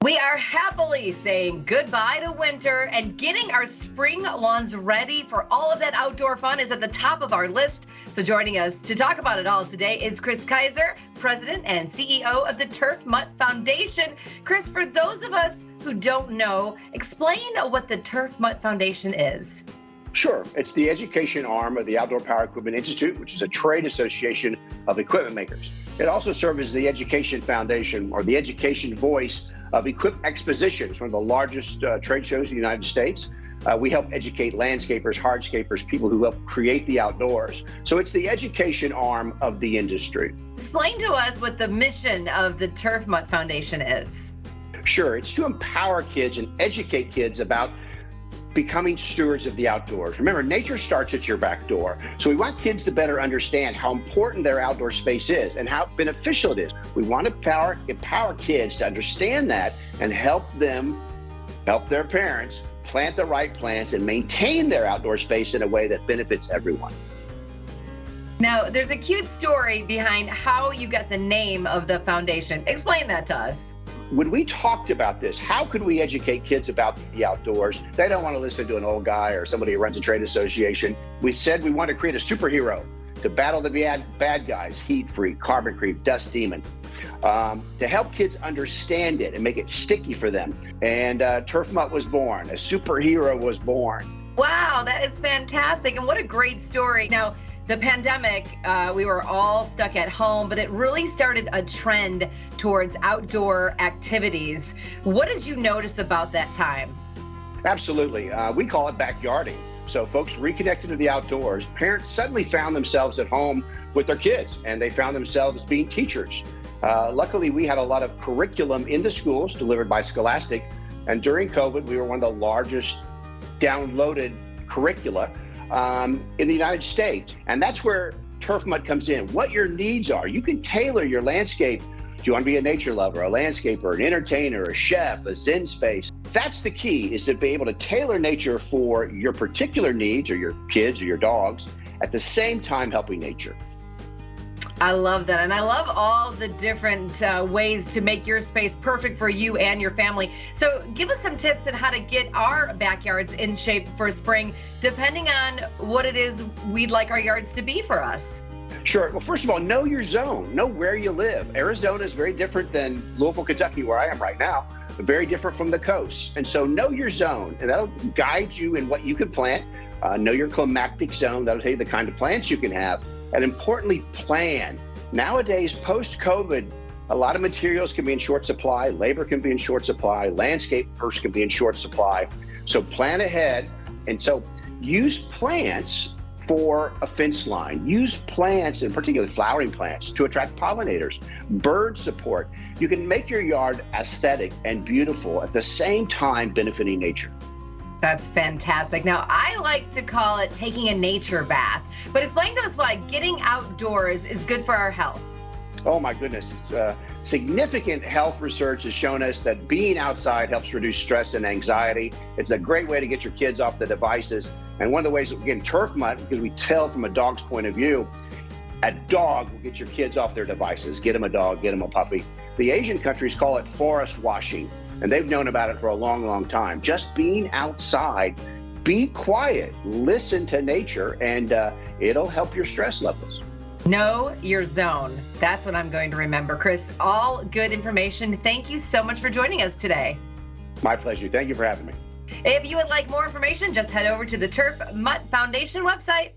We are happily saying goodbye to winter, and getting our spring lawns ready for all of that outdoor fun is at the top of our list. So joining us to talk about it all today is Chris Kaiser, President and CEO of the Turf Mutt Foundation. Chris, for those of us who don't know, explain what the Turf Mutt Foundation is. Sure. It's the education arm of the Outdoor Power Equipment Institute, which is a trade association of equipment makers. It also serves as the education foundation, or the education voice of Equip Expositions, one of the largest trade shows in the United States. We help educate landscapers, hardscapers, people who help create the outdoors. So it's the education arm of the industry. Explain to us what the mission of the Turf Mutt Foundation is. Sure. It's to empower kids and educate kids about becoming stewards of the outdoors. Remember, nature starts at your back door. So we want kids to better understand how important their outdoor space is and how beneficial it is. We want to empower kids to understand that and help their parents plant the right plants and maintain their outdoor space in a way that benefits everyone. Now, there's a cute story behind how you got the name of the foundation. Explain that to us. When we talked about this, how could we educate kids about the outdoors? They don't want to listen to an old guy or somebody who runs a trade association. We said we want to create a superhero to battle the bad guys, heat freak, carbon creep, dust demon, to help kids understand it and make it sticky for them. And Turf Mutt was born. A superhero was born. Wow, that is fantastic. And what a great story. Now, the pandemic, we were all stuck at home, but it really started a trend towards outdoor activities. What did you notice about that time? Absolutely. We call it backyarding. So folks reconnected to the outdoors. Parents suddenly found themselves at home with their kids, and they found themselves being teachers. Luckily, we had a lot of curriculum in the schools delivered by Scholastic. And during COVID, we were one of the largest downloaded curricula in the United States. And that's where Turf Mutt comes in. What your needs are. You can tailor your landscape. Do you want to be a nature lover, a landscaper, an entertainer, a chef, a zen space? That's the key, is to be able to tailor nature for your particular needs, or your kids or your dogs, at the same time helping nature. I love that. And I love all the different ways to make your space perfect for you and your family. So give us some tips on how to get our backyards in shape for spring, depending on what it is we'd like our yards to be for us. Sure. Well, first of all, know your zone. Know where you live. Arizona is very different than Louisville, Kentucky, where I am right now. Very different from the coast. And so know your zone, and that'll guide you in what you can plant. Know your climatic zone. That'll tell you the kind of plants you can have. And importantly, plan. Nowadays, post-COVID, a lot of materials can be in short supply. Labor can be in short supply. Landscapers can be in short supply. So plan ahead. And so use plants for a fence line. Use plants, and particularly flowering plants, to attract pollinators. Bird support. You can make your yard aesthetic and beautiful at the same time benefiting nature. That's fantastic. Now, I like to call it taking a nature bath, but explain to us why getting outdoors is good for our health. Oh my goodness. Significant health research has shown us that being outside helps reduce stress and anxiety. It's a great way to get your kids off the devices. And one of the ways, again, Turf Mutt, because we tell from a dog's point of view, a dog will get your kids off their devices. Get them a dog, get them a puppy. The Asian countries call it forest washing, and they've known about it for a long, long time. Just being outside, be quiet, listen to nature, and it'll help your stress levels. Know your zone. That's what I'm going to remember. Chris, all good information. Thank you so much for joining us today. My pleasure. Thank you for having me. If you would like more information, just head over to the Turf Mutt Foundation website.